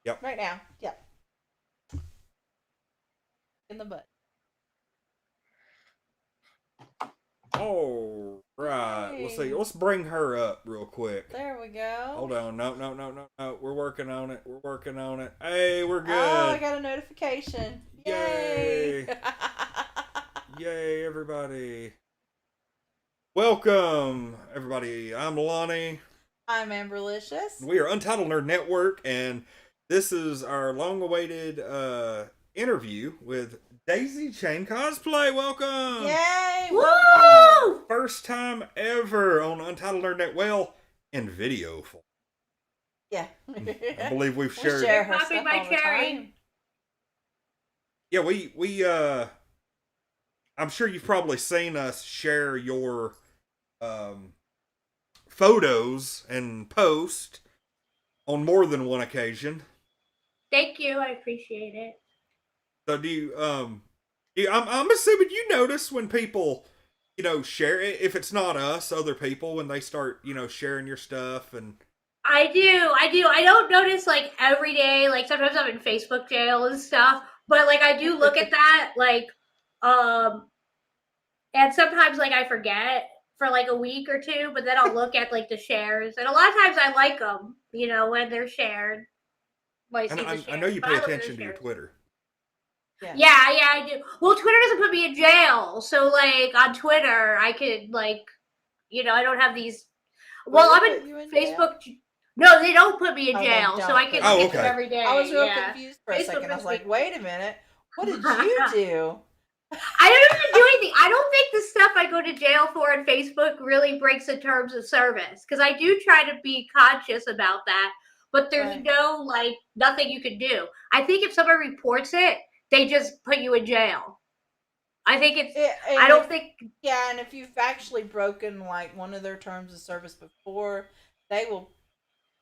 Yep. Right now. Yep. In the butt. All right. Let's see. Yay. Let's bring her up real quick. There we go. Hold on. No, no, no, no, no. We're working on it. We're working on it. Hey, we're Oh, I good. got a notification. Yay. Yay. Yay, everybody. Welcome, everybody. I'm Lonnie. I'm Amberlicious. We are Untitled Nerd Network, and this is our long-awaited interview with Daisy Chain Cosplay. Welcome! Yay. Welcome. Woo! First time ever on Untitled Nerd Net. Well, in video form. Yeah. I believe we've We shared. share her Popping stuff my all the cherry. time. Yeah, we I'm sure you've probably seen us share your um photos and post on more than one occasion. Thank you. I appreciate it. So I'm assuming you notice when people, share it, if it's not us, other people, when they start, sharing your stuff. And I do. I don't notice like every day. Like sometimes I'm in Facebook jail and stuff. But like I do look at that. Um, and sometimes like I forget for like a week or two. But then I'll look at like the shares, and a lot of times I like them. When they're shared. When I and see the I know shares. you But pay I look at the attention to your shares. Twitter. Yeah. Yeah, I do. Well, Twitter doesn't put me in jail, so like on Twitter, I could I don't have these. Well, Twitter I'm put in you in jail? Facebook. No, they don't put me in Oh, they jail, so don't I can put look Oh, you at in them okay. jail. every day. I was real Yeah, confused for a Facebook second. I was puts me. like, wait a minute. What did you do? I don't even do anything. I don't think the stuff I go to jail for on Facebook really breaks the terms of service because I do try to be conscious about that. But there's Right. nothing you can do. I think if someone reports it, they just put you in jail. I think it's. I And don't if think. Yeah, and if you've actually broken like one of their terms of service before, they will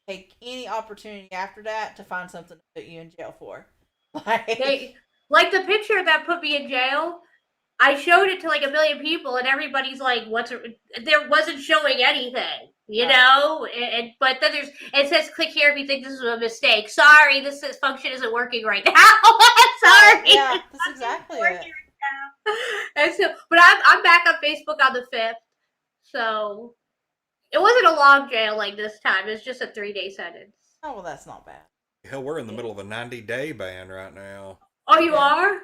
take any opportunity after that to find something to put you in jail for. Like, They like the picture that put me in jail. I showed it to like a million people, and everybody's like, There wasn't showing anything, right. But then it says, "Click here if you think this is a mistake." Sorry, function isn't working right now. Right. Sorry, Yeah, it's that's not even exactly it. working right now. And so, but I'm back on Facebook on the 5th, so it wasn't a long jail like this time. It's just a 3-day sentence. Oh, well, that's not bad. Hell, we're in the Yeah. middle of a 90-day ban right now. Oh, you Yeah. are?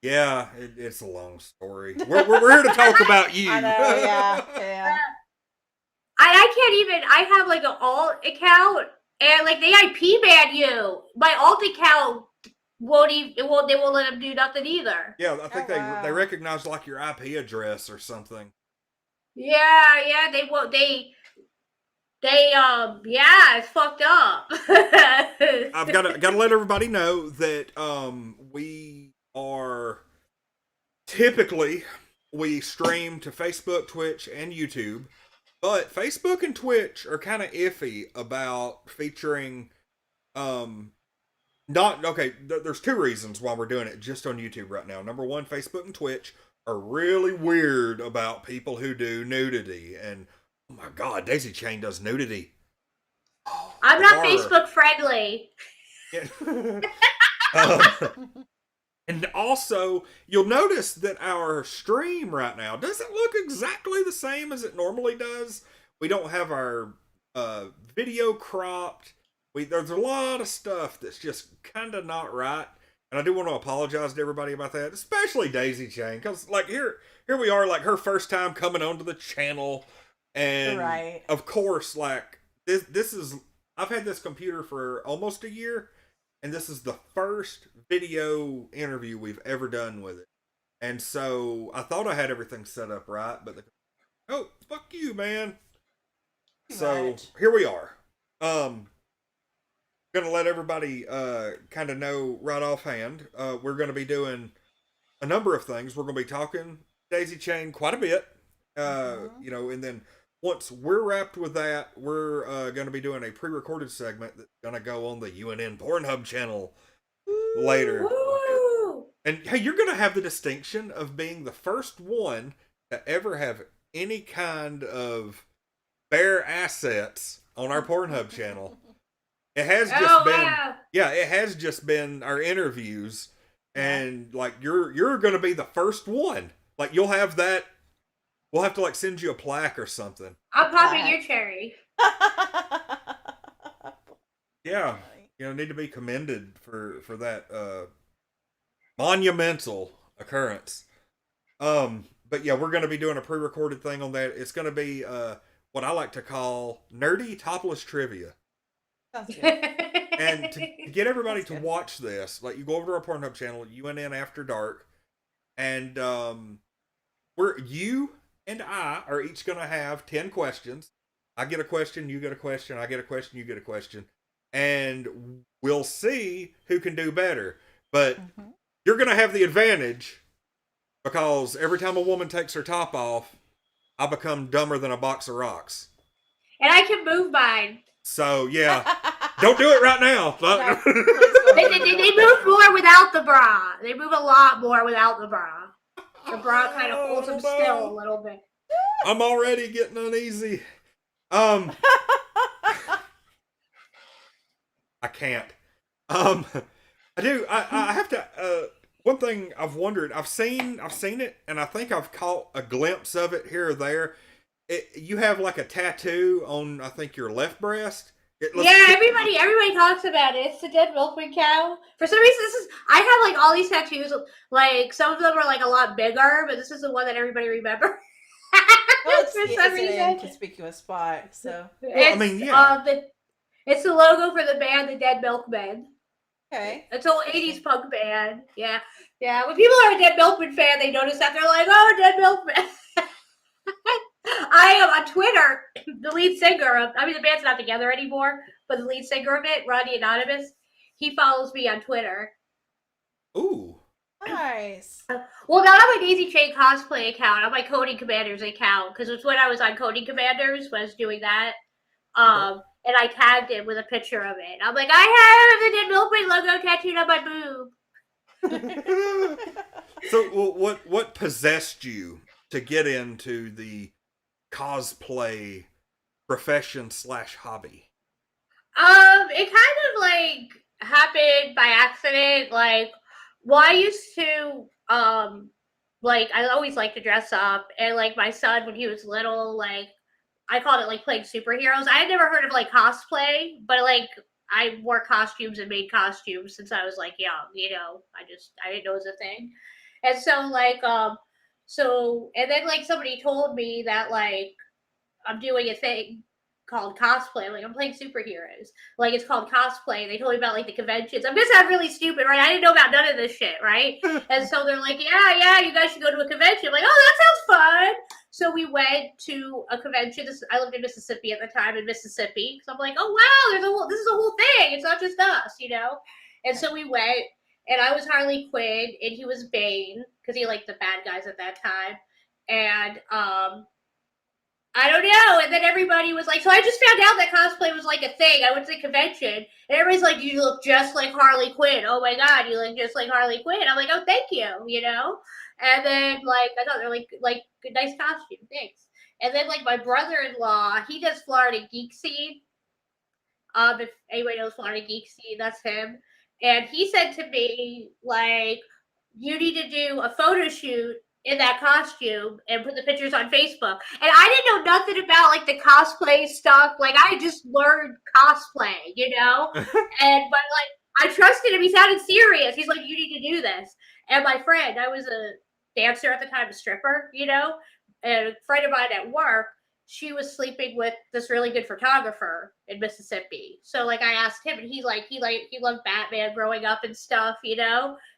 Yeah, it's a long story. We're here to talk about you. I know, yeah, yeah. I can't even. I have like an alt account, and like they IP ban you. My alt account won't even. It won't. They won't let them do nothing either. Yeah, I think Oh, they wow. recognize like your IP address or something. Yeah. They won't. Yeah, it's fucked up. I've got to let everybody know that we are typically we stream to Facebook, Twitch, and YouTube, but Facebook and Twitch are kind of iffy about featuring um not okay. There's two reasons why we're doing it just on YouTube right now. Number one, Facebook and Twitch are really weird about people who do nudity, and oh my god, Daisy Chain does nudity. I'm The not horror. Facebook friendly. Yeah. um, and also, you'll notice that our stream right now doesn't look exactly the same as it normally does. We don't have our video cropped. There's a lot of stuff that's just kind of not right, and I do want to apologize to everybody about that, especially Daisy Chain, because like here we are, like her first time coming onto the channel, and Right. of course, like this is I've had this computer for almost a year, and this is the first video interview we've ever done with it. And so I thought I had everything set up right, but oh fuck you, man. Pretty So much. here we are. Gonna let everybody kind of know right offhand. We're gonna be doing a number of things. We're gonna be talking Daisy Chain quite a bit. And then once we're wrapped with that, we're going to be doing a pre-recorded segment that's going to go on the UNN Pornhub channel later. Woo! And hey, you're going to have the distinction of being the first one to ever have any kind of bare assets on our Pornhub channel. It has just Oh, been, wow. yeah, it has just been our interviews, and like you're gonna be the first one. Like you'll have that. We'll have to like send you a plaque or something. I'm popping your cherry. Yeah, need to be commended for that monumental occurrence. But yeah, we're gonna be doing a pre-recorded thing on that. It's gonna be what I like to call nerdy topless trivia. Sounds good. And to get everybody to watch this, like you go over to our Pornhub channel, UNN After Dark, and you and I are each gonna have 10 questions. I get a question, you get a question, I get a question, you get a question, and we'll see who can do better. But you're gonna have the advantage because every time a woman takes her top off, I become dumber than a box of rocks. And I can move mine. So yeah, don't do it right now. They move more without the bra. They move a lot more without the bra. The bra kind of holds them still a little bit. I'm already getting uneasy. I can't. I do. I have to. One thing I've wondered. I've seen it, and I think I've caught a glimpse of it here or there. You have like a tattoo on, I think, your left breast. Everybody talks about it. It's the dead milkman cow. For some reason, I have like all these tattoos. Like some of them are like a lot bigger, but this is the one that everybody remembers. Well, it's an inconspicuous spot. So it's the logo for the band, the Dead Milkmen. Okay. It's an 80s punk band. Yeah. When people are a Dead Milkman fan, they notice that they're like, "Oh, Dead Milkman." I am on Twitter. The lead singer the band's not together anymore, but the lead singer of it, Lonnie Anonymous, he follows me on Twitter. Ooh. Nice. Well, not on my Daisy Chain Cosplay account, on my Coding Commanders account, because it's when I was on Coding Commanders when I was doing that. And I tagged him with a picture of it. I'm like, I have the Dead Milkman logo tattooed on my boob. So, what possessed you to get into the cosplay profession / hobby? It kind of like happened by accident. Like, I used to I always liked to dress up, and like my son when he was little, like I called it like playing superheroes. I had never heard of like cosplay, but like I wore costumes and made costumes since I was like young. I didn't know it was a thing, and so and then like somebody told me that like I'm doing a thing called cosplay. Like I'm playing superheroes. Like it's called cosplay. They told me about like the conventions. I'm gonna sound really stupid, right? I didn't know about none of this shit, right? And so they're like, yeah, you guys should go to a convention. I'm like, oh, that sounds fun. So we went to a convention. I lived in Mississippi at the time, in Mississippi. So I'm like, oh wow, this is a whole thing. It's not just us, And so we went, and I was Harley Quinn, and he was Bane because he liked the bad guys at that time, and I don't know. And then everybody was like, so I just found out that cosplay was like a thing. I went to the convention, and everybody's like, you look just like Harley Quinn. Oh my God, you look just like Harley Quinn. I'm like, oh, thank you, And then like I thought they're like good, nice costume, thanks. And then like my brother-in-law, he does Florida Geek Scene. If anybody knows Florida Geek Scene, that's him. And he said to me, like, you need to do a photo shoot in that costume and put the pictures on Facebook. And I didn't know nothing about like the cosplay stuff. Like I just learned cosplay, but like I trusted him. He sounded serious. He's like, you need to do this. And my friend, I was a dancer at the time, a stripper, and a friend of mine at work, she was sleeping with this really good photographer in Mississippi. So like I asked him, and he loved Batman growing up and stuff,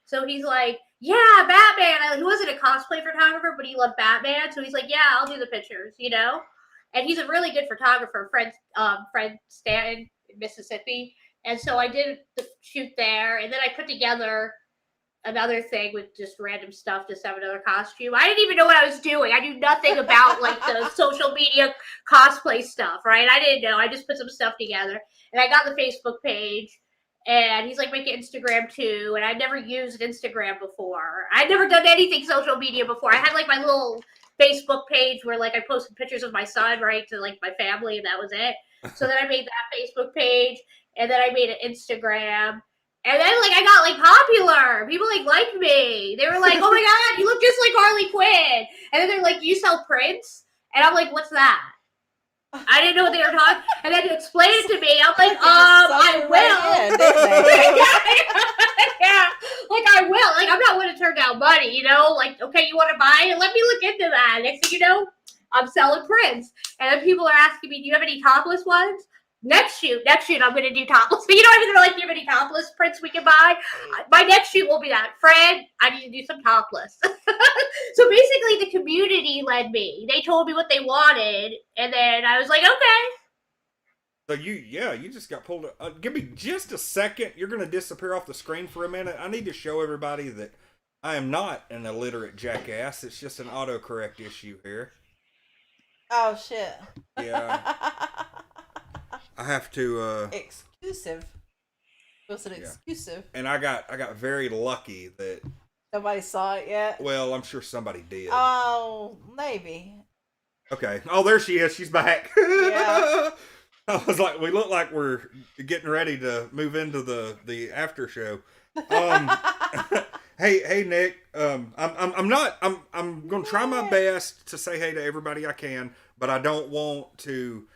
So he's like, yeah, Batman. He wasn't a cosplay photographer, but he loved Batman. So he's like, yeah, I'll do the pictures, And he's a really good photographer, Fred Stanton in Mississippi. And so I did the shoot there, and then I put together another thing with just random stuff, just have another costume. I didn't even know what I was doing. I knew nothing about like the social media cosplay stuff, right? I didn't know. I just put some stuff together, and I got the Facebook page. And he's like, make an Instagram too. And I'd never used Instagram before. I'd never done anything social media before. I had like my little Facebook page where like I posted pictures of my son, right, to like my family, and that was it. So then I made that Facebook page. and then I made an Instagram. And then, like, I got, like, popular. People, like, liked me. They were like, oh, my God, you look just like Harley Quinn. And then they're like, you sell prints? And I'm like, what's that? I didn't know what they were talking. And then to explain it to me, I'm like, I will. Yeah, like, I will. Like, I'm not going to turn down money, you know? Like, okay, you want to buy it? Let me look into that. Next thing you know, I'm selling prints. And then people are asking me, do you have any topless ones? Next shoot, I'm going to do topless. But you know, even though, like, do you have any topless prints we can buy? My next shoot will be that. Fred, I need to do some topless. So basically, the community led me. They told me what they wanted, and then I was like, okay. So you just got pulled. Give me just a second. You're going to disappear off the screen for a minute. I need to show everybody that I am not an illiterate jackass. It's just an autocorrect issue here. Oh, shit. Yeah. I have to exclusive. Was it exclusive? And I got very lucky that nobody saw it yet. Well, I'm sure somebody did. Oh, maybe. Okay. Oh, there she is. She's back. Yeah. I was like, we look like we're getting ready to move into the after show. Hey Nick. I'm gonna try my best to say hey to everybody I can, but I don't want to.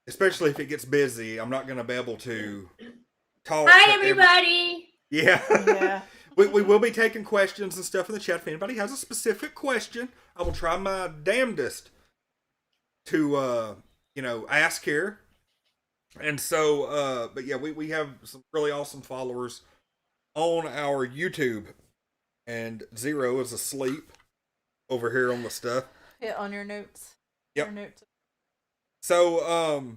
Especially if it gets busy, I'm not going to be able to talk. Hi, everybody. Yeah. We will be taking questions and stuff in the chat. If anybody has a specific question, I will try my damnedest to, ask here. And so, but yeah, we have some really awesome followers on our YouTube. And Zero is asleep over here on the stuff. Yeah, on your notes. Yep. Your notes. So,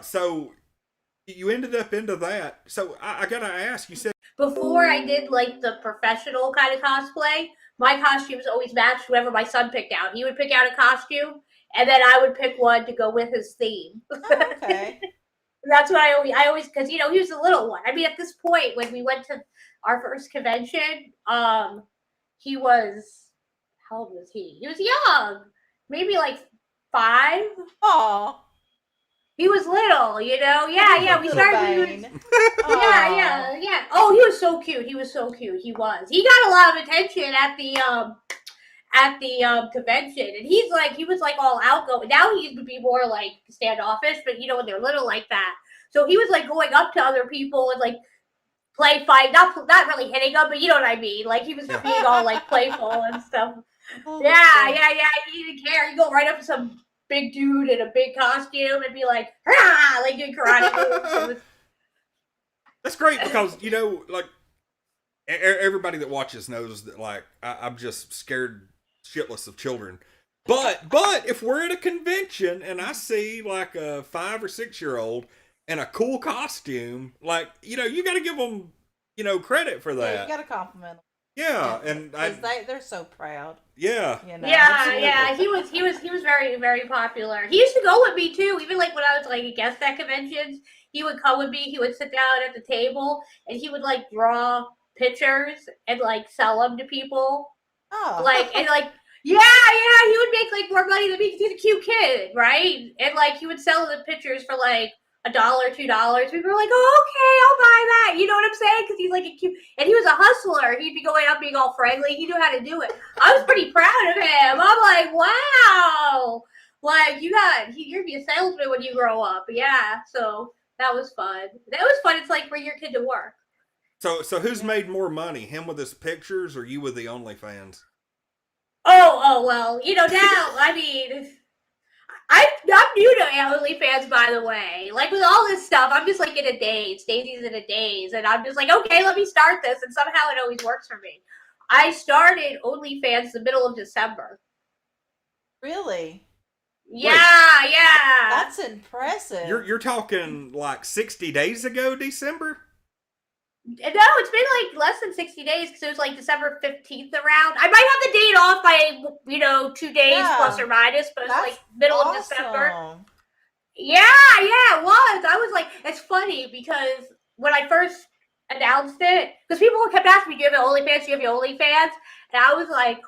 so you ended up into that. So I gotta ask, you said before I did like the professional kind of cosplay, my costumes always matched whoever my son picked out. He would pick out a costume, and then I would pick one to go with his theme. Oh, okay. That's what I always, because, you know, he was a little one. I mean, at this point, when we went to our first convention, he was, how old was he? He was young, maybe like 5. Aw. He was little, you know? Yeah, we started. Yeah. Oh, he was so cute. He was. He got a lot of attention at the convention, and he was like all outgoing. Now he would be more like standoffish, but you know, when they're little like that. So he was like going up to other people and like fight, not really hitting them, but you know what I mean. Like he was being all like playful and stuff. Oh, yeah. He didn't care. He'd go right up to some big dude in a big costume and be like, "Hurrah!" like doing karate moves. That's great because, you know, like everybody that watches knows that like I'm just scared shitless of children. But if we're at a convention and I see like a 5 or 6 year old in a cool costume, like, you know, you got to give them, you know, credit for that. Yeah, you got to compliment them. Yeah, and they're so proud. Yeah. You know, yeah. He was very, very popular. He used to go with me too. Even like when I was like a guest at conventions, he would come with me. He would sit down at the table and he would like draw pictures and like sell them to people. Oh. Yeah, he would make like more money than me because he's a cute kid, right? And like he would sell the pictures for like $1, $2. People were like, "Oh, okay, I'll buy that." You know what I'm saying? Because he's like a cute, and he was a hustler. He'd be going up being all friendly. He knew how to do it. I was pretty proud of him. I'm like, wow, like you're gonna be a salesman when you grow up. Yeah, so that was fun. It's like for your kid to work. So who's made more money, him with his pictures or you with the OnlyFans? Oh well, you know, now I mean, I'm new to OnlyFans, by the way. Like with all this stuff, I'm just like in a daze. Daisy's in a daze, and I'm just like, okay, let me start this, and somehow it always works for me. I started OnlyFans the middle of December. Really? Yeah. That's impressive. You're talking like 60 days ago, December? No, it's been like less than 60 days because it was like December 15th around. I might have the date off by, 2 days plus or minus, but it's like middle of December. Yeah, it was. I was like, it's funny because when I first announced it, because people kept asking me, do you have an OnlyFans? Do you have your OnlyFans? And I was like,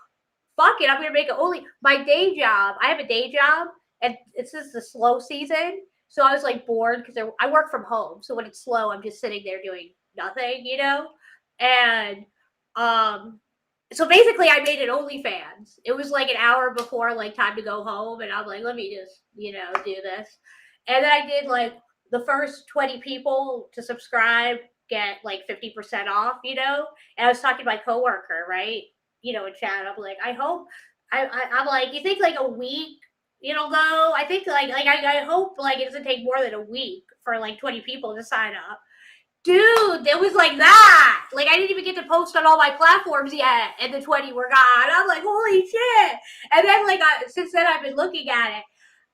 fuck it, I'm going to make it only my day job. I have a day job, and it's just the slow season. So I was like bored because I work from home. So when it's slow, I'm just sitting there doing nothing, you know? And so basically I made an OnlyFans. It was like an hour before like time to go home. And I'm like, let me just, you know, do this. And then I did like the first 20 people to subscribe get like 50% off, you know? And I was talking to my coworker, right? You know, in chat. I'm like, I hope I'm like, you think like a week it'll go? I think I hope like it doesn't take more than a week for like 20 people to sign up. Dude, it was like that. Like I didn't even get to post on all my platforms yet, and the 20 were gone. I'm like, holy shit! And then like since then I've been looking at it,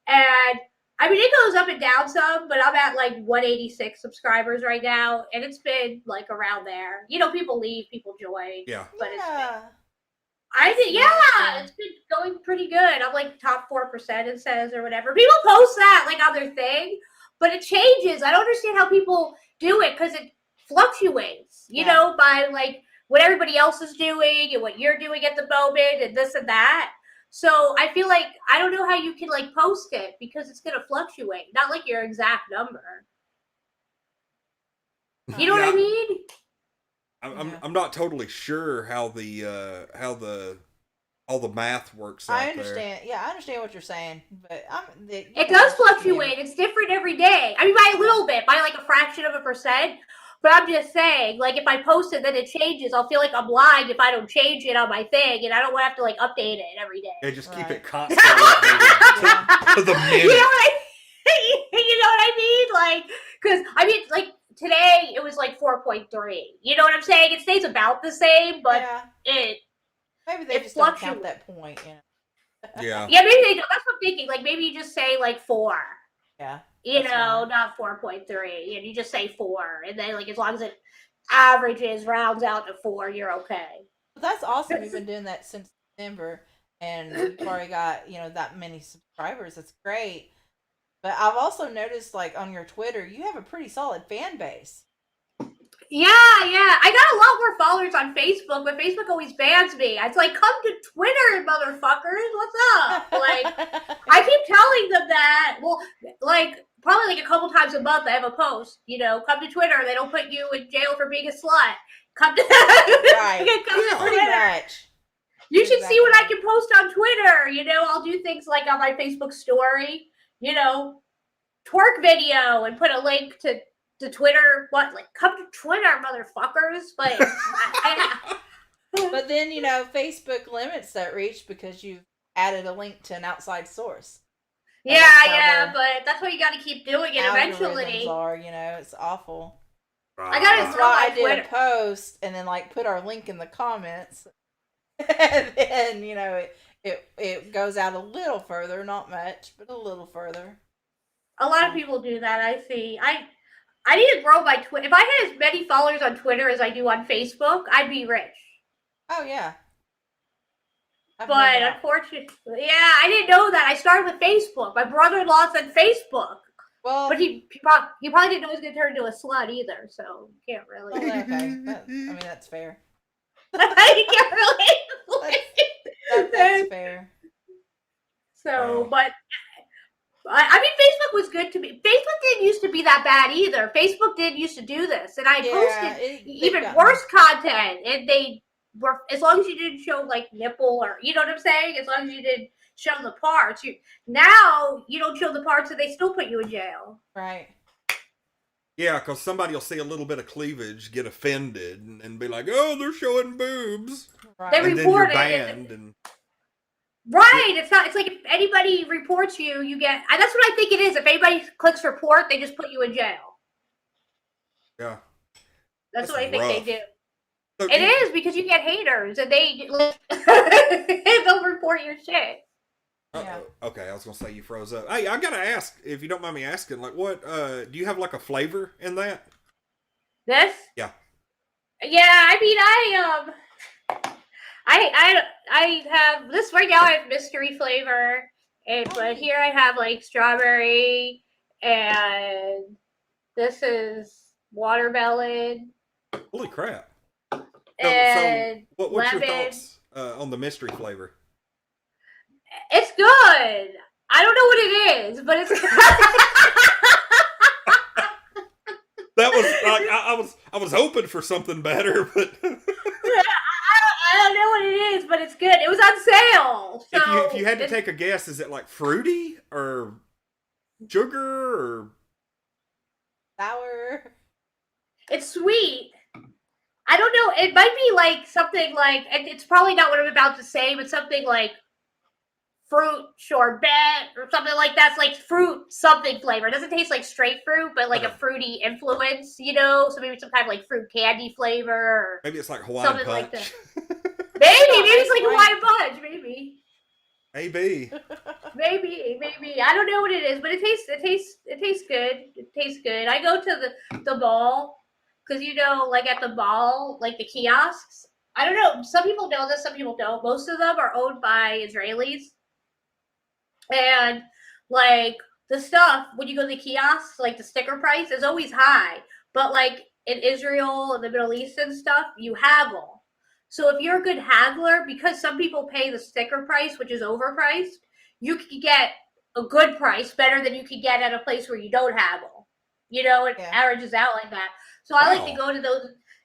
and I mean it goes up and down some, but I'm at like 186 subscribers right now, and it's been like around there. You know, people leave, people join. Yeah. But Yeah. it's been, I think, yeah, it's been going pretty good. I'm like top 4%, it says, or whatever. People post that like on their thing, but it changes. I don't understand how people do it because it fluctuates, you know, by like what everybody else is doing and what you're doing at the moment and this and that. So I feel like I don't know how you can like post it because it's going to fluctuate, not like your exact number. You know what I mean? I'm not totally sure how the all the math works out I understand. there. Yeah, I understand what you're saying, but it does fluctuate. It's different every day. I mean, by a little bit, by like a fraction of a percent. But I'm just saying, like, if I post it, then it changes. I'll feel like I'm lying if I don't change it on my thing, and I don't want to have to like update it every day. Yeah, just keep it constant to the minute. You know what I mean? Like, because I mean, like today it was like 4.3. You know what I'm saying? It stays about the same, but maybe they just don't count that point. You know? Yeah. Yeah, maybe they don't. That's what I'm thinking. Like maybe you just say like 4. Yeah. You know, not 4.3, and you just say 4, and then like as long as it averages, rounds out to 4, you're okay. Well, that's awesome. You've been doing that since December, and you've already got that many subscribers. That's great. But I've also noticed, like on your Twitter, you have a pretty solid fan base. Yeah. I got a lot more followers on Facebook, but Facebook always bans me. It's like, come to Twitter, motherfuckers. What's up? Like, I keep telling them that. Well, like, probably like a couple times a month I have a post, you know, come to Twitter. They don't put you in jail for being a slut. Come to Right. to pretty Twitter. Much. You should see what I can post on Twitter. You know, I'll do things like on my Facebook story, you know, twerk video and put a link to Twitter. What, like, come to Twitter, motherfuckers. But but then Facebook limits that reach because you've added a link to an outside source. Yeah, but that's why you got to keep doing it eventually. Are, it's awful. I got to That's why I did a post and then like put our link in the comments, and then it goes out a little further, not much, but a little further. A lot of people do that. I see. I need to grow my Twitter. If I had as many followers on Twitter as I do on Facebook, I'd be rich. Oh yeah. But unfortunately, I didn't know that. I started with Facebook. My brother-in-law said Facebook. Well, but he probably didn't know he was going to turn into a slut either. So you can't really. Okay, I mean that's fair. You can't really. That's fair. So, but I mean, Facebook was good to me. Facebook didn't used to be that bad either. Facebook didn't used to do this, and I posted even worse content, and they were, as long as you didn't show like nipple or, you know what I'm saying, as long as you didn't show the parts. Now you don't show the parts, and they still put you in jail. Right. Yeah, because somebody will see a little bit of cleavage, get offended, and be like, "Oh, they're showing boobs." Right. They and report then you're it. banned. And right. It's not. It's like if anybody reports you, you get. That's what I think it is. If anybody clicks report, they just put you in jail. Yeah. That's what I think they do. So it is because you get haters, and they'll report your shit. Yeah. Okay, I was gonna say you froze up. Hey, I gotta ask, if you don't mind me asking, like, what do you have like a flavor in that? This? Yeah. Yeah, I mean, I have this right now. I have mystery flavor, but here I have like strawberry, and this is watermelon. Holy crap! And what's lemon. your thoughts on the mystery flavor? It's good. I don't know what it is, but it's good. I was hoping for something better, but I don't know what it is, but it's good. It was on sale. So if you had to take a guess, is it like fruity or sugar or Sour. it's sweet. I don't know. It might be like something like, and it's probably not what I'm about to say, but something like fruit sorbet or something like that's like fruit something flavor. It doesn't taste like straight fruit, but like a fruity influence, you know? So maybe some kind of like fruit candy flavor or maybe it's like Hawaiian something punch. like that. Maybe it's like Hawaiian punch, maybe. Maybe. Maybe. I don't know what it is, but it tastes good. It tastes good. I go to the mall because like at the mall, like the kiosks. I don't know. Some people know this, some people don't. Most of them are owned by Israelis, and like the stuff when you go to the kiosks, like the sticker price is always high, but like in Israel and the Middle East and stuff, you haggle. So if you're a good haggler, because some people pay the sticker price, which is overpriced, you can get a good price better than you can get at a place where you don't haggle. It averages out like that. So I like to go to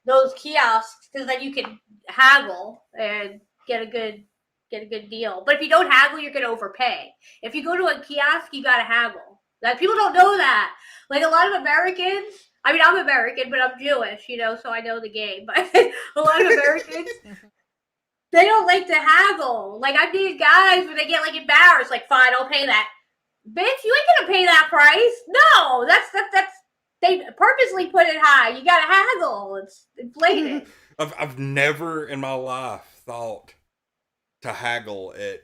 those kiosks because then you can haggle and get a good deal. But if you don't haggle, you're gonna overpay. If you go to a kiosk, you gotta haggle. Like people don't know that. Like a lot of Americans. I mean, I'm American, but I'm Jewish, so I know the game. But a lot of Americans, they don't like to haggle. Like I need guys when they get like embarrassed, like, fine, I'll pay that. Bitch, you ain't gonna pay that price. No, that's they purposely put it high. You gotta haggle. It's inflated. I've never in my life thought to haggle at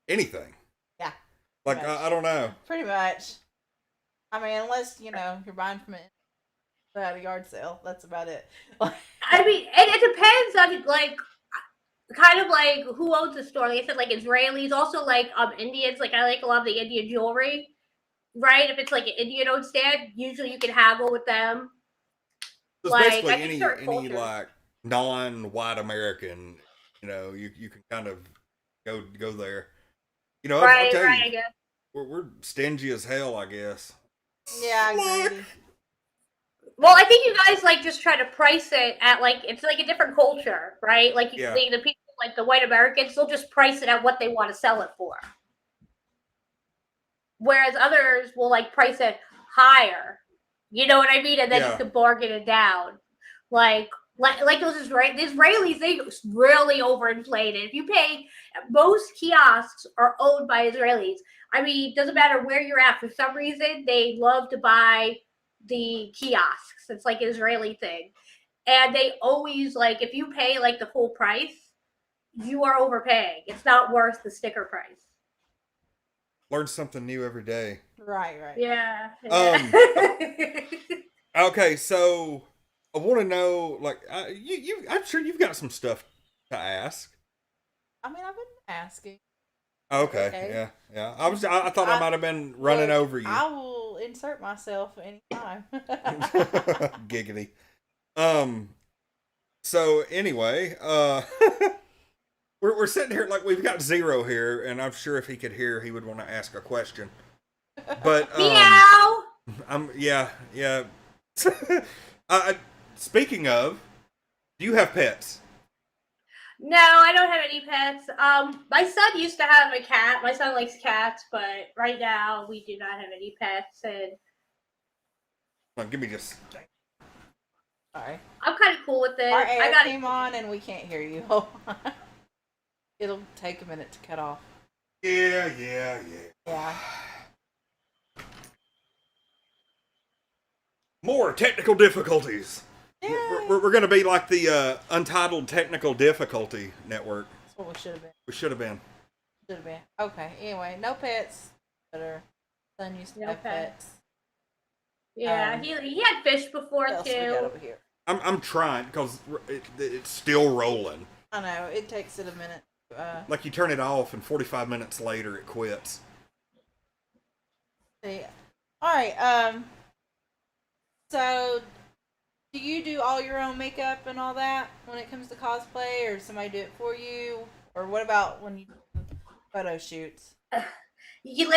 anything. Yeah. Like I don't know. Pretty much. I mean, unless you're buying from it at a yard sale, that's about it. I mean, and it depends on like kind of like who owns the store. Like I said, like Israelis, also like Indians. Like I like a lot of the Indian jewelry, right? If it's like an Indian owned stand, usually you can haggle with them. So like basically any like non-white American, you can kind of go there. Right, I'll tell right. you, I guess. we're stingy as hell, I guess. Yeah, I agree. Well, I think you guys like just try to price it at like it's like a different culture, right? Like the people, like the white Americans, they'll just price it at what they want to sell it for. Whereas others will like price it higher. You know what I mean? And then you can bargain it down. Like those Israelis, they really overinflated. If you pay, most kiosks are owned by Israelis. I mean, doesn't matter where you're at. For some reason, they love to buy the kiosks. It's like an Israeli thing. And they always, like, if you pay, like, the full price, you are overpaying. It's not worth the sticker price. Learn something new every day. Right. Yeah. Okay, so I want to know, like, I'm sure you've got some stuff to ask. I mean, I've been asking. Okay. Yeah. I thought I might have been running over you. I will insert myself anytime. Giggity. So anyway, we're sitting here like we've got Zero here, and I'm sure if he could hear, he would want to ask a question. But meow. Yeah. Speaking of, do you have pets? No, I don't have any pets. My son used to have a cat. My son likes cats, but right now we do not have any pets. And give me just. Sorry. I'm kind of cool with it. Our air came on and we can't hear you. It'll take a minute to cut off. Yeah. More technical difficulties. We're going to be like the Untitled Technical Difficulty Network. That's what we should have been. Should have been. Okay, anyway, no pets. But our son used to have pets. Yeah, he had fish before what else too. We got over here? I'm trying because it's still rolling. I know, it takes it a minute. Like you turn it off and 45 minutes later it quits. See. Alright, so do you do all your own makeup and all that when it comes to cosplay, or does somebody do it for you? Or what about when you do photo shoots? Lately,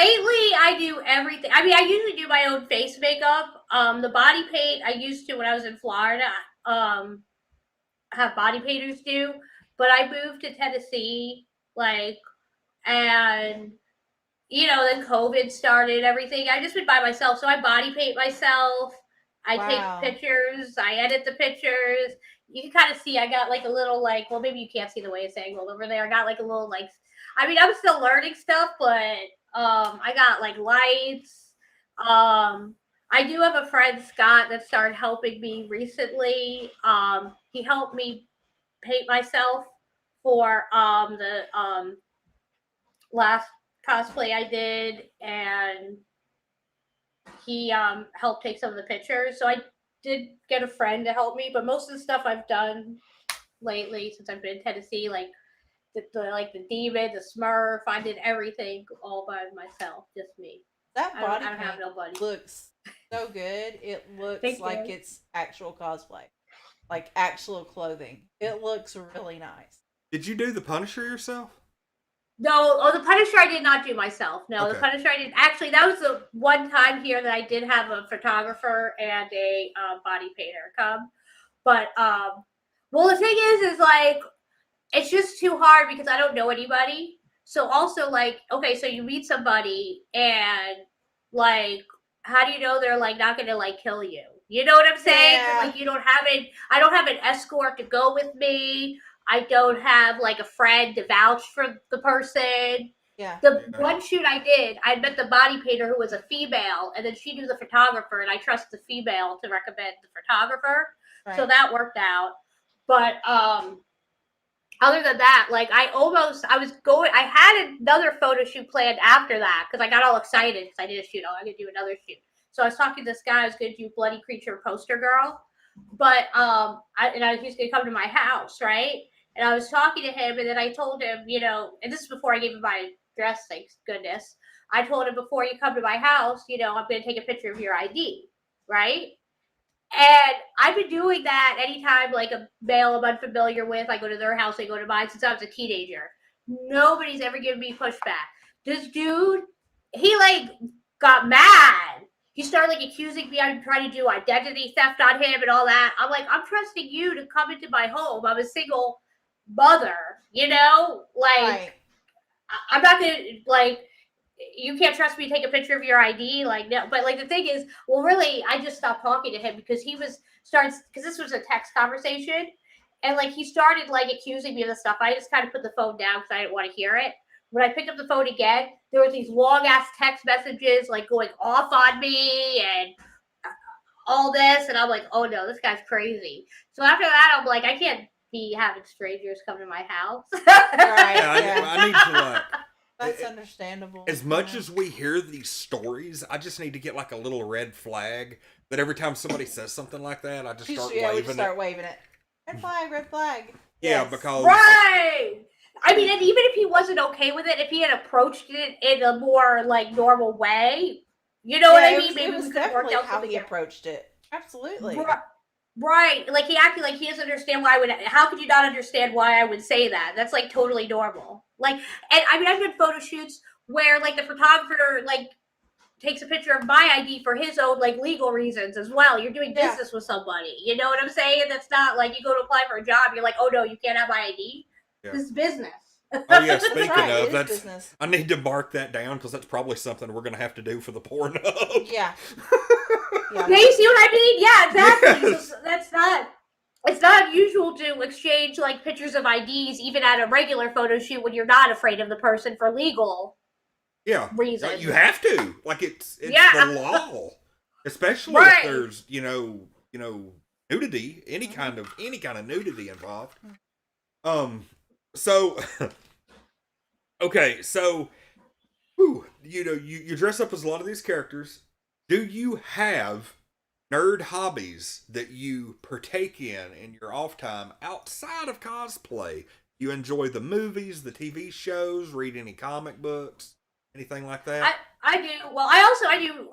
I do everything. I mean, I usually do my own face makeup. The body paint I used to when I was in Florida. Have body painters do, but I moved to Tennessee, like, and then COVID started, everything. I just been by myself, so I body paint myself. I take Wow. pictures. I edit the pictures. You can kind of see I got like a little well, maybe you can't see the way it's angled over there. I got like a little I mean, I'm still learning stuff, but I got like lights. I do have a friend, Scott, that started helping me recently. He helped me paint myself for the last cosplay I did, and he helped take some of the pictures. So I did get a friend to help me, but most of the stuff I've done lately since I've been in Tennessee, like the demon, the Smurf, I did everything all by myself, just me. That I body don't have paint nobody. looks so good. It looks Thank like you. it's actual cosplay, like actual clothing. It looks really nice. Did you do the Punisher yourself? No, the Punisher I did not do myself. No, Okay. the Punisher I did. Actually, that was the one time here that I did have a photographer and a body painter come. But well, the thing is like it's just too hard because I don't know anybody. So also like, okay, so you meet somebody and like, how do you know they're like not gonna like kill you? You know what I'm saying? Yeah. Like you don't have it. I don't have an escort to go with me. I don't have like a friend to vouch for the person. Yeah. The one shoot I did, I met the body painter who was a female, and then she knew the photographer, and I trust the female to recommend the photographer. Right. So that worked out. But other than that, like I had another photo shoot planned after that because I got all excited because I did a shoot. Oh, I'm gonna do another shoot. So I was talking to this guy. I was gonna do Bloody Creature poster girl, but he was gonna come to my house, right? And I was talking to him, and then I told him, and this is before I gave him my address. Thank goodness. I told him before you come to my house, I'm gonna take a picture of your ID, right? And I've been doing that anytime like a male I'm unfamiliar with, I go to their house, they go to mine since I was a teenager. Nobody's ever given me pushback. This dude, he like got mad. He started like accusing me I'm trying to do identity theft on him and all that. I'm like, I'm trusting you to come into my home. I'm a single mother, Right. I'm not gonna like you can't trust me to take a picture of your ID, like no. But like the thing is, well, really, I just stopped talking to him because because this was a text conversation, and like he started like accusing me of the stuff. I just kind of put the phone down because I didn't want to hear it. When I picked up the phone again, there were these long ass text messages like going off on me and all this, and I'm like, oh no, this guy's crazy. So after that, I'm like, I can't be having strangers come to my house. Right. Yeah, I need to like. That's understandable. As much as we hear these stories, I just need to get like a little red flag that every time somebody says something like that, I just start waving we just start it. waving it. Red flag, red flag. Yeah, Yes. because right. I mean, and even if he wasn't okay with it, if he had approached it in a more like normal way, you know what I mean? Maybe it was definitely how he approached it. Absolutely. Right. Like he acted like he doesn't understand why I would. How could you not understand why I would say that? That's like totally normal. Like, and I mean, I've done photo shoots where like the photographer like takes a picture of my ID for his own like legal reasons as well. You're doing business with somebody. You know what I'm saying? That's not like you go to apply for a job. You're like, oh no, you can't have my ID. Yeah. This is business. Oh yeah, speaking right, of, business. I need to mark that down because that's probably something we're going to have to do for the Pornhub. Yeah. Yeah, you see what I mean? Yeah, exactly. Yes. So it's not unusual to exchange like pictures of IDs even at a regular photo shoot when you're not afraid of the person for legal reasons. You have to. Like it's the law. Especially if there's, nudity, any kind of nudity involved. So okay, so you dress up as a lot of these characters. Do you have nerd hobbies that you partake in your off time outside of cosplay? You enjoy the movies, the TV shows, read any comic books, anything like that? I do. Well, I do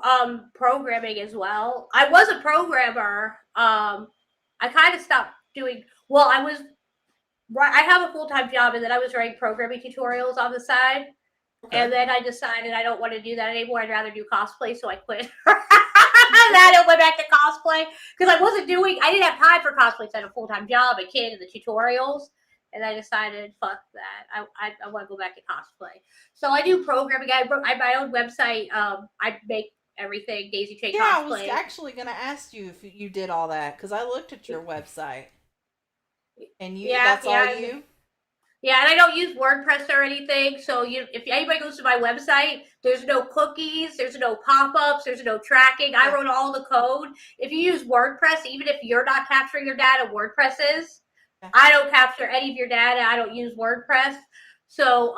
programming as well. I was a programmer. I kind of stopped doing. Well, I have a full-time job, and then I was writing programming tutorials on the side. Okay. And then I decided I don't want to do that anymore. I'd rather do cosplay, so I quit. I don't went back to cosplay because I didn't have time for cosplay. I had a full-time job, a kid, and the tutorials. And I decided, fuck that. I want to go back to cosplay. So I do programming. I have my own website. I make everything, Daisy Chain Cosplay. Yeah, I was actually going to ask you if you did all that because I looked at your website. And that's all you? Yeah, and I don't use WordPress or anything. So if anybody goes to my website, there's no cookies, there's no pop-ups, there's no tracking. I wrote all the code. If you use WordPress, even if you're not capturing your data, WordPress is. I don't capture any of your data. I don't use WordPress. So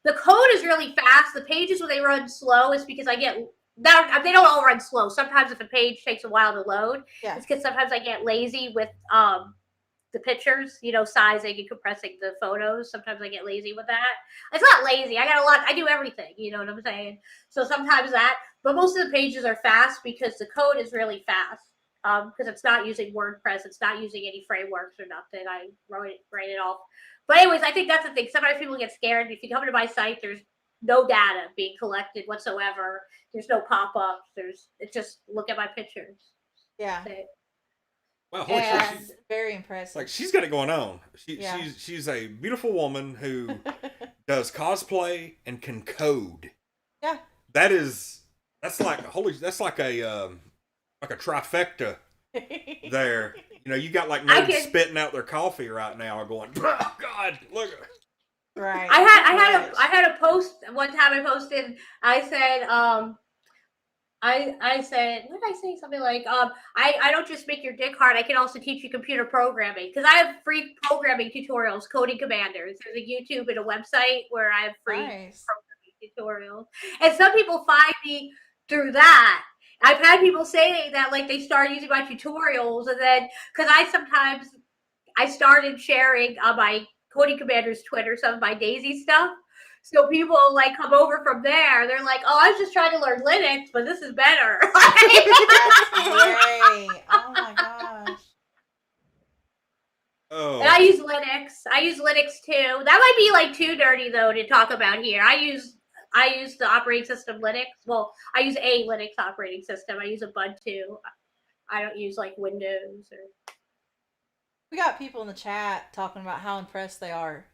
the code is really fast. The pages when they run slow is because they don't all run slow. Sometimes if a page takes a while to load, it's because sometimes I get lazy with the pictures, sizing and compressing the photos. Sometimes I get lazy with that. It's not lazy. I do everything. You know what I'm saying? So sometimes but most of the pages are fast because the code is really fast. Because it's not using WordPress, it's not using any frameworks or nothing. I write it off. But anyways, I think that's the thing. Sometimes people get scared. If you come to my site, there's no data being collected whatsoever. There's no pop-ups. It's just look at my pictures. Yeah. Wow, holy shit, she's very impressive. Like she's got it going on. She's a beautiful woman who does cosplay and can code. Yeah. That's like a trifecta there. You got like nerds spitting out their coffee right now going, oh God, look. Right. I had a post one time I posted, I said, I said, what did I say? Something like, I don't just make your dick hard, I can also teach you computer programming. Because I have free programming tutorials, coding commanders. There's a YouTube and a website where I have free programming tutorials. And some people find me through that. I've had people say that like they started using my tutorials, and then because I started sharing on my Coding Commanders Twitter some of my Daisy stuff. So people like come over from there. They're like, "Oh, I was just trying to learn Linux, but this is better." That's great! Oh my gosh. Oh. And I use Linux too. That might be like too dirty though to talk about here. I use the operating system Linux. Well, I use a Linux operating system. I use Ubuntu. I don't use like Windows or. We got people in the chat talking about how impressed they are.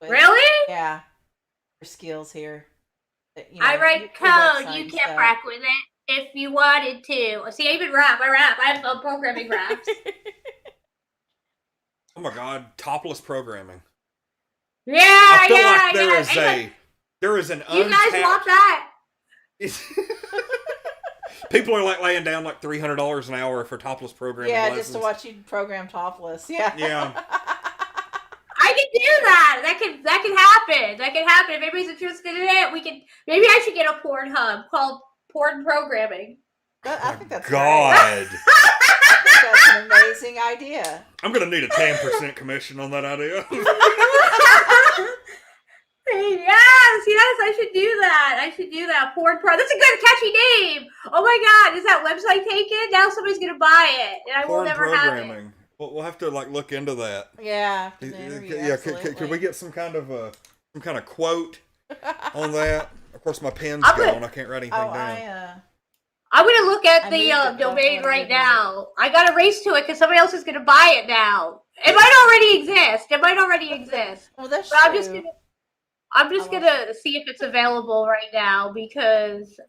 Really? Yeah. Your skills here. I write code. You can't rack with it if you wanted to. See, I even rap. I have some programming raps. Oh my God, topless programming. Yeah, I feel like there is an you untapped... guys want that? People are like laying down like $300 an hour for topless programming lessons. Just to watch you program topless. Yeah. Yeah. I can do that. That can happen. That can happen. If anybody's interested in it, maybe I should get a porn hub called Porn Programming. I think that's God. I think that's an amazing idea. I'm gonna need a 10% commission on that idea. Yes, I should do that. Porn Pro. That's a good catchy name. Oh my God, is that website taken? Now somebody's gonna buy it, and I will never have it. We'll have to like look into that. Yeah. Could we get some kind of quote on that? Of course, my pen's gone. I can't write anything down. I'm gonna look at the domain right now. I gotta race to it because somebody else is gonna buy it now. It might already exist. Well, that's but true. I'm just gonna see if it's available right now because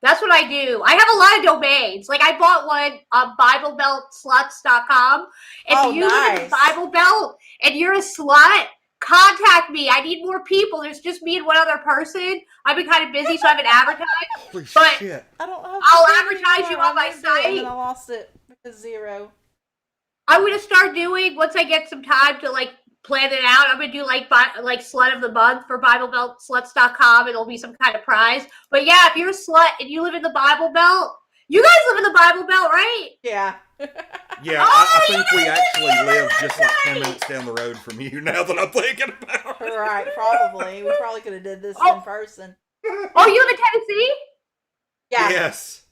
that's what I do. I have a lot of domains. Like I bought one on BibleBeltSluts.com. If you live in Bible Belt and you're a slut, contact me. I need more people. There's just me and one other person. I've been kind of busy, so I haven't advertised. Holy but shit. I'll advertise you on my site. And I lost it because 0. I'm gonna start doing once I get some time to like plan it out. I'm gonna do like slut of the month for BibleBeltSluts.com. It'll be some kind of prize. But yeah, if you're a slut and you live in the Bible Belt, you guys live in the Bible Belt, right? Yeah. Yeah, I think we actually live just like 10 minutes down the road from you now that I'm thinking about it. Right, probably. We probably could have did this in person. Oh, you live in Tennessee? Yeah. Yes.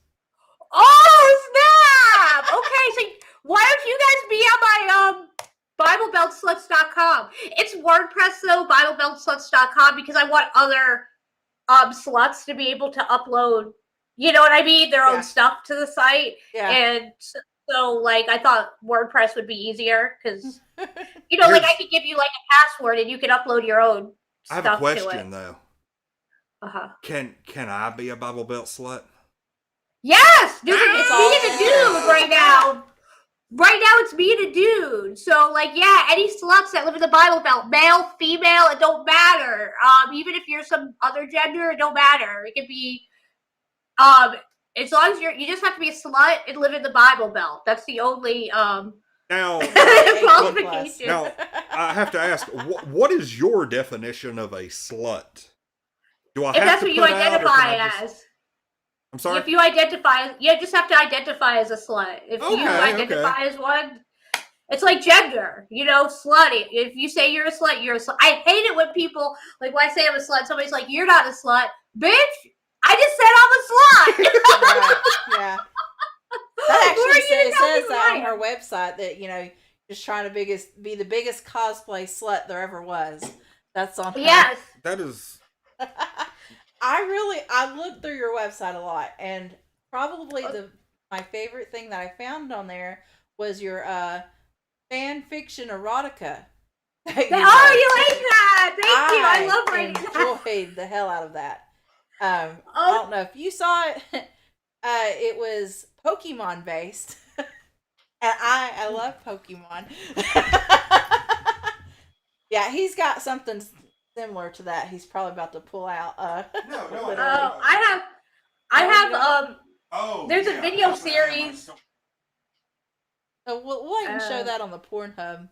Oh, snap! Okay, so why don't you guys be on my BibleBeltSluts.com. It's WordPress though, BibleBeltSluts.com, because I want other sluts to be able to upload, you know what I mean, their own stuff to the site. Yeah. And so like I thought WordPress would be easier because you know, like I could give you like a password and you could upload your own I stuff have a question to it. though. Uh-huh. Can I be a Bible Belt slut? Yes, dude, it's me and a dude right now. Right now, it's me and a dude. So, like, yeah, any sluts that live in the Bible Belt, male, female, it don't matter. Even if you're some other gender, it don't matter. It could be, as long as you just have to be a slut and live in the Bible Belt. That's the only now qualification. Now, I have to ask, what is your definition of a slut? Do I if have that's to what you put out, or identify can I just... as. I'm sorry? If you identify, you just have to identify as a slut. If you identify as one, it's like gender, you know, slutty. If you say you're a slut, you're a slut. I hate it when people, like when I say I'm a slut, somebody's like, you're not a slut. Bitch, I just said I'm a slut. Right, yeah. That actually says that on her website that, you know, just trying to be the biggest cosplay slut there ever was. That's on her. Yes. That is... I looked through your website a lot, and probably my favorite thing that I found on there was your fan fiction erotica. You like that? Thank you. I love reading that. I enjoyed the hell out of that. I don't know if you saw it. It was Pokemon based, and I love Pokemon. Yeah, he's got something similar to that. He's probably about to pull out. No. I have. There's a video series. So we'll even show that on the Pornhub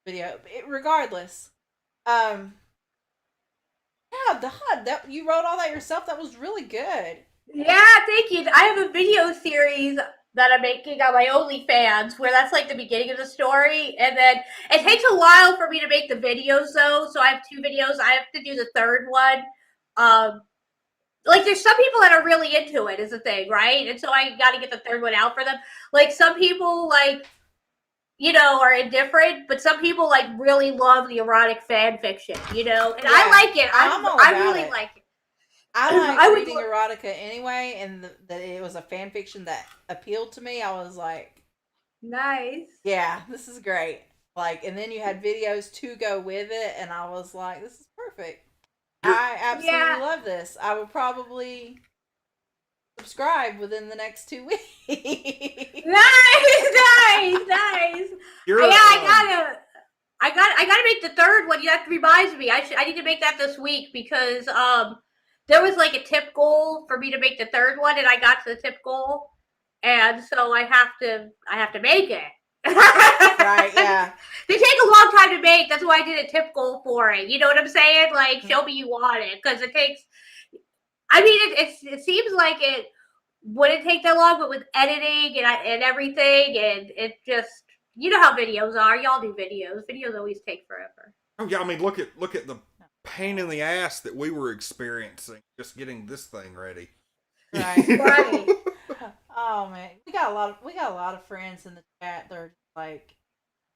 video. Regardless, yeah, that you wrote all that yourself. That was really good. Yeah, thank you. I have a video series that I'm making on my OnlyFans where that's like the beginning of the story, and then it takes a while for me to make the videos though. So I have 2 videos. I have to do the third one. Like there's some people that are really into it is the thing, right? And so I got to get the third one out for them. Like some people like, you know, are indifferent, but some people like really love the erotic fan fiction, you know, and I like it. I really like it. I like reading erotica anyway, and that it was a fan fiction that appealed to me. I was like, nice. Yeah, this is great. Like, and then you had videos to go with it, and I was like, this is perfect. I absolutely love this. I would probably subscribe within the next 2 weeks. Nice. I gotta make the third one. You have to remind me. I need to make that this week because there was like a tip goal for me to make the third one, and I got to the tip goal, and so I have to make it. Right, yeah. They take a long time to make. That's why I did a tip goal for it. You know what I'm saying? Like, show me you want it, because it takes. I mean, it seems like it wouldn't take that long, but with editing and everything, and it just, you know how videos are. Y'all do videos. Videos always take forever. Oh yeah, I mean, look at the pain in the ass that we were experiencing just getting this thing ready. Right. Oh man, we got a lot of friends in the chat. They're like,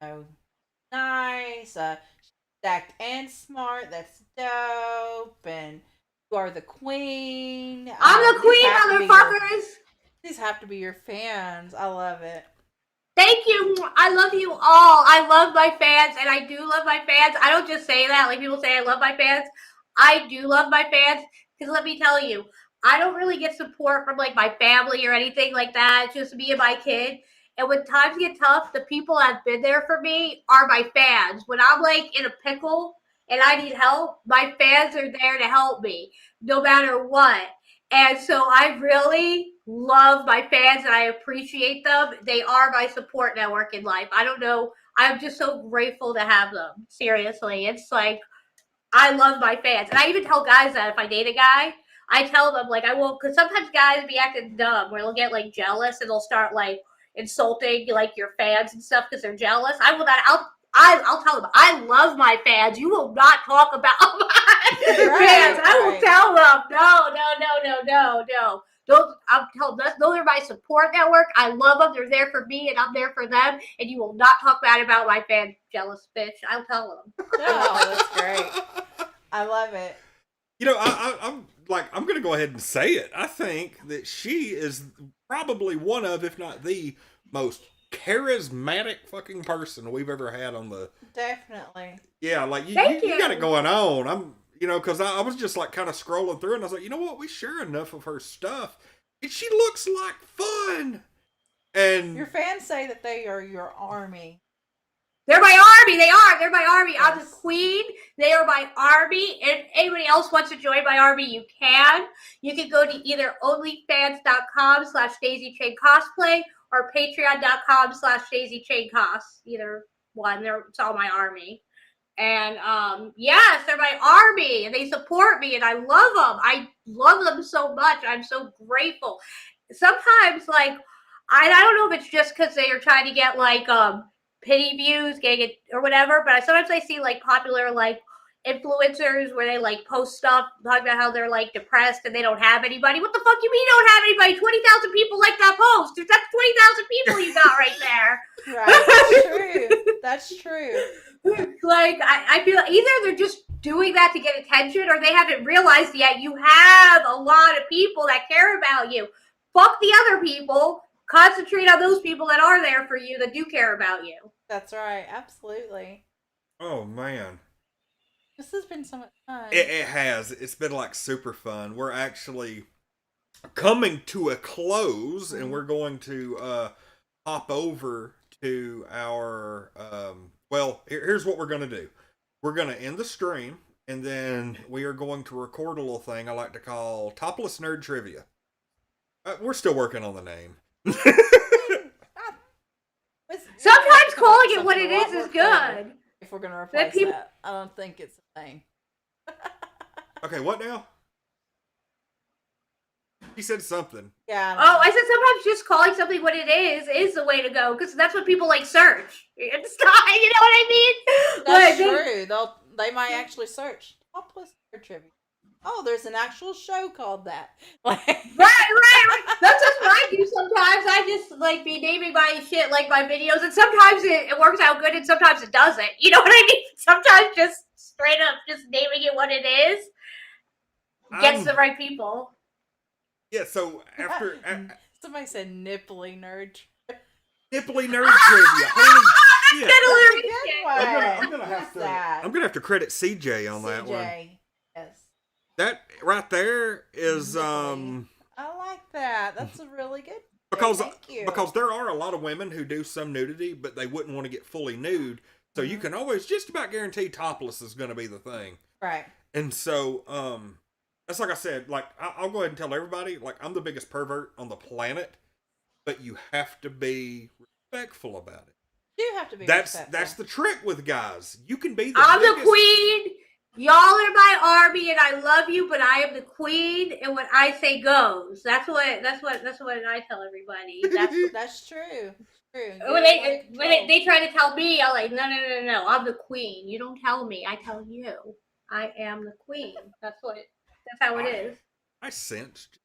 you know, nice, stacked and smart. That's dope, and you are the queen. I'm the queen, motherfuckers. These have to be your fans. I love it. Thank you. I love you all. I love my fans, and I do love my fans. I don't just say that. Like people say I love my fans. I do love my fans, because let me tell you, I don't really get support from like my family or anything like that. It's just me and my kid. And when times get tough, the people that have been there for me are my fans. When I'm like in a pickle and I need help, my fans are there to help me no matter what. And so I really love my fans and I appreciate them. They are my support network in life. I don't know. I'm just so grateful to have them. Seriously. It's like, I love my fans. And I even tell guys that if I date a guy, I tell them, like, I won't, because sometimes guys be acting dumb where they'll get, like, jealous and they'll start, like, insulting, like, your fans and stuff because they're jealous. I will not, I'll tell them, I love my fans. You will not talk about my fans. I will tell them, no. those are my support network. I love them. They're there for me, and I'm there for them. And you will not talk bad about my fans, jealous bitch. I'll tell them. Oh, that's great. I love it. You know, I'm going to go ahead and say it. I think that she is probably one of, if not the most charismatic fucking person we've ever had on the. Definitely. Yeah, like you you. got it going on. Because I was just like kind of scrolling through, and I was like, you know what, we share enough of her stuff, and she looks like fun. And your fans say that they are your army. They're my army. They're my army. Yes. I'm the queen. They are my army. And if anybody else wants to join my army, you can. You can go to either onlyfans.com/Daisy Chain Cosplay or patreon.com/Daisy Chain Cos. Either one. It's all my army. And yes, they're my army, and they support me, and I love them. I love them so much. I'm so grateful. Sometimes, like, I don't know if it's just because they are trying to get like pity views, getting it or whatever, but sometimes I see like popular like influencers where they like post stuff talking about how they're like depressed and they don't have anybody. What the fuck you mean you don't have anybody? 20,000 people like that post. That's 20,000 people you got right there. Right. That's true. Like I feel either they're just doing that to get attention or they haven't realized yet you have a lot of people that care about you. Fuck the other people. Concentrate on those people that are there for you, that do care about you. That's right. Absolutely. oh man, This has been so much fun. it has. It's been like super fun. We're actually coming to a close, and we're going to hop over to our. Well, here's what we're going to do. We're going to end the stream, and then we are going to record a little thing I like to call Topless Nerd Trivia. We're still working on the name. Sometimes calling it what it is good. If we're going to replace that, I don't think it's a thing. Okay, what now? He said something. Yeah. I said sometimes just calling something what it is the way to go because that's what people like search. It's not, you know what I mean? That's true. They might actually search topless nerd trivia. Oh, there's an actual show called that. Right. That's just what I do sometimes. I just like be naming my shit like my videos, and sometimes it works out good, and sometimes it doesn't. You know what I mean? Sometimes just straight up just naming it what it is gets the right people. Yeah. So after somebody said nipply nerd. Nipply nerd trivia. Holy shit! I'm gonna have to credit CJ on that one. Yes. That right there is I like that. That's a really good. because Thank you. because there are a lot of women who do some nudity, but they wouldn't want to get fully nude. So you can always just about guarantee topless is going to be the thing. Right. And so that's like I said. Like I'll go ahead and tell everybody. Like I'm the biggest pervert on the planet, but you have to be respectful about it. You have to be. That's the trick with guys. You can be the I'm biggest... the queen. Y'all are my army, and I love you, but I am the queen, and what I say goes. That's what I tell everybody. That's true. True. When they try to tell me, I'm like, no, I'm the queen. You don't tell me, I tell you. I am the queen. That's how it is. I sensed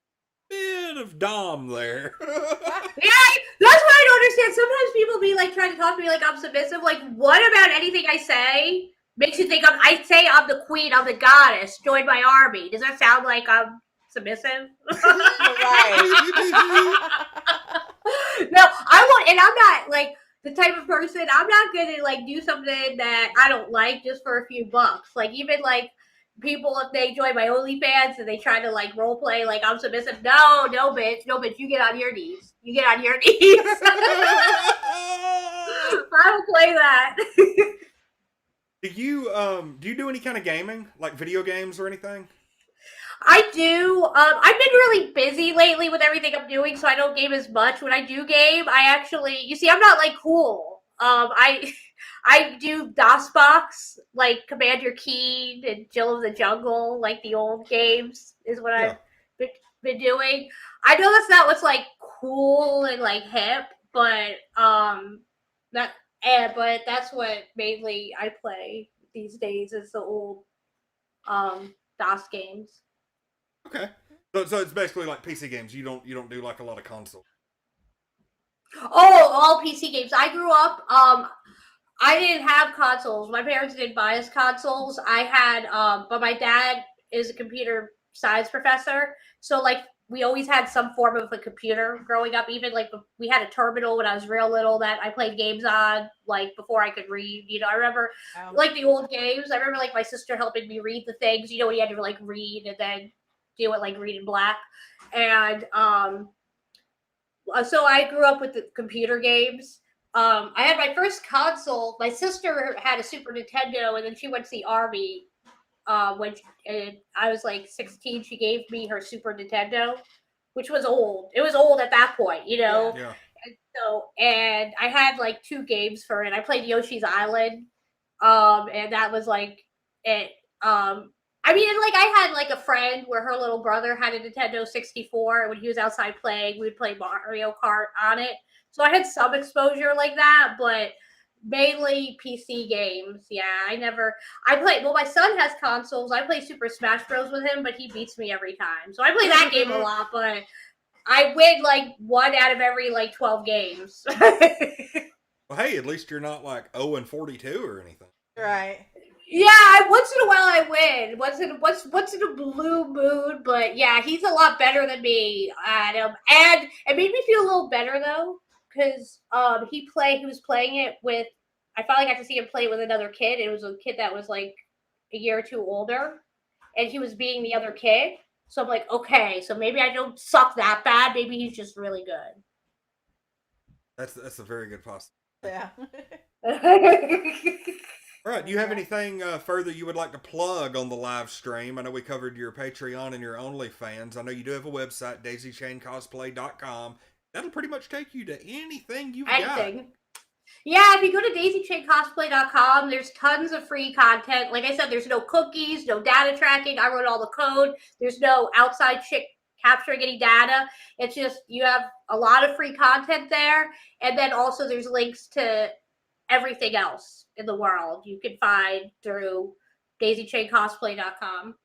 a bit of Dom there. Yeah, that's what I don't understand. Sometimes people be like trying to talk to me like I'm submissive. Like, what about anything I say makes you think I say I'm the queen, I'm the goddess, join my army? Does that sound like I'm submissive? Right. No, I won't, and I'm not like the type of person, I'm not gonna like do something that I don't like just for a few bucks. Like even like people, if they join my OnlyFans and they try to like role play like I'm submissive, no bitch, you get on your knees. You get on your knees. I don't play that. Do you do any kind of gaming, like video games or anything? I do. I've been really busy lately with everything I'm doing, so I don't game as much. When I do game, I actually, you see, I'm not like cool. I do DOSBox, like Command Your Keen and Jill of the Jungle, like the old games is what I've been doing. I know that's not what's like cool and like hip, but but that's what mainly I play these days is the old DOS games. Okay. So it's basically like PC games. You don't do like a lot of console. Oh, all PC games. I grew up. I didn't have consoles. My parents didn't buy us consoles. I had, but my dad is a computer science professor, so like we always had some form of a computer growing up. Even like we had a terminal when I was real little that I played games on, like before I could read. I remember like the old games. I remember like my sister helping me read the things. When you had to like read and then do it like Read in Black, and so I grew up with the computer games. I had my first console. My sister had a Super Nintendo, and then she went to the Army. When I was like 16, she gave me her Super Nintendo, which was old. It was old at that point, Yeah. And I had like 2 games for it. I played Yoshi's Island, and that was like it. I mean, like I had like a friend where her little brother had a Nintendo 64, and when he was outside playing, we'd play Mario Kart on it. So I had some exposure like that, but mainly PC games. Yeah, my son has consoles. I play Super Smash Bros. With him, but he beats me every time. So I play that game a lot, but I win like 1 out of every like 12 games. Well, hey, at least you're not like 0-42 or anything. Right. Yeah, once in a while I win. Once in a blue moon, but yeah, he's a lot better than me at him. And it made me feel a little better though, because he was playing it with, I finally got to see him play it with another kid. It was a kid that was like a year or 2 older, and he was being the other kid. So I'm like, okay, so maybe I don't suck that bad. Maybe he's just really good. That's a very good possibility. Yeah. All right, do you have anything further you would like to plug on the live stream? I know we covered your Patreon and your OnlyFans. I know you do have a website, daisychaincosplay.com. That'll pretty much take you to anything you've got. Yeah, if you go to daisychaincosplay.com, there's tons of free content. Like I said, there's no cookies, no data tracking. I wrote all the code. There's no outside chick capturing any data. It's just you have a lot of free content there. And then also there's links to everything else in the world you can find through daisychaincosplay.com.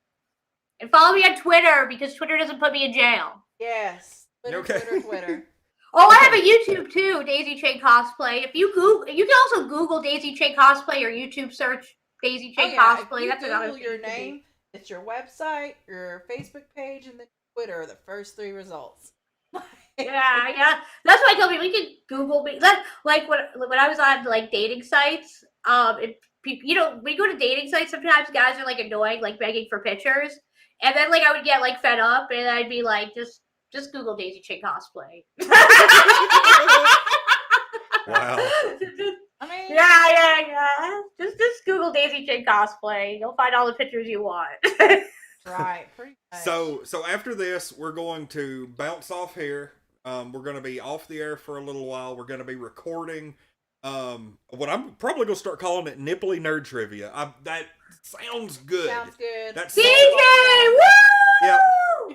And follow me on Twitter, because Twitter doesn't put me in jail. Yes. Twitter. Oh, I have a YouTube too, Daisy Chain Cosplay. If you can also Google Daisy Chain Cosplay or YouTube search Daisy Chain Cosplay. That's another thing. Your name, it's your website, your Facebook page, and then Twitter are the first 3 results. Yeah. That's why I tell people we can Google me. That like when I was on like dating sites, when you go to dating sites, sometimes guys are like annoying, like begging for pictures, and then like I would get like fed up, and I'd be like, just Google Daisy Chain Cosplay. Wow. I mean, yeah. Just Google Daisy Chain Cosplay. You'll find all the pictures you want. Right. Pretty much. So after this, we're going to bounce off here. We're going to be off the air for a little while. We're going to be recording what I'm probably going to start calling it Nipply Nerd Trivia. That sounds good. Sounds good. That's DJ! Woo! Yeah.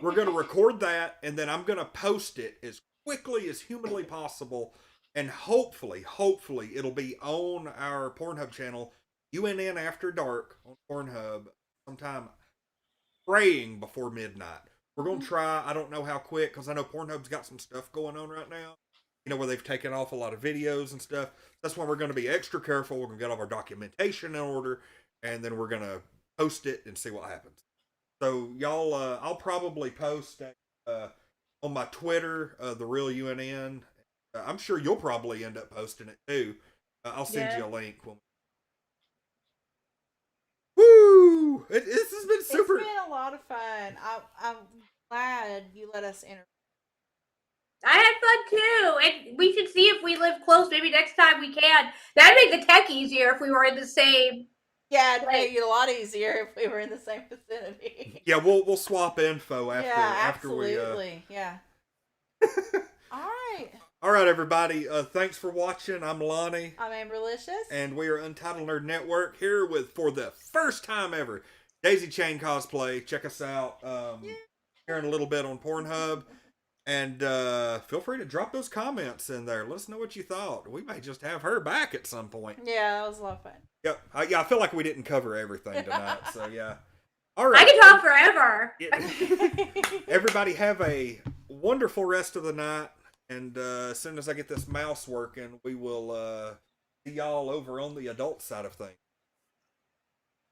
We're going to record that, and then I'm going to post it as quickly as humanly possible. And hopefully, it'll be on our Pornhub channel, UNN After Dark on Pornhub, sometime praying before midnight. We're going to try. I don't know how quick, because I know Pornhub's got some stuff going on right now, where they've taken off a lot of videos and stuff. That's why we're going to be extra careful. We're going to get all of our documentation in order, and then we're going to post it and see what happens. So, y'all, I'll probably post on my Twitter, The Real UNN. I'm sure you'll probably end up posting it, too. I'll send you a link. Woo! This has been super. It's been a lot of fun. I'm glad you let us interview. I had fun too, and we should see if we live close. Maybe next time we can. That'd make the tech easier if we were in the same. Yeah, it'd make it a lot easier if we were in the same vicinity. Yeah, we'll swap info after. Absolutely. Yeah. All right. All right, everybody. Thanks for watching. I'm Lonnie. I'm Amberlicious. And we are Untitled Nerd Network here with, for the first time ever, Daisy Chain Cosplay. Check us out here in a little bit on Pornhub. And feel free to drop those comments in there. Let us know what you thought. We may just have her back at some point. Yeah, that was a lot of fun. Yep. I feel like we didn't cover everything tonight. So, yeah. All right. I can talk forever. everybody have a wonderful rest of the night. And as soon as I get this mouse working, we will see y'all over on the adult side of things.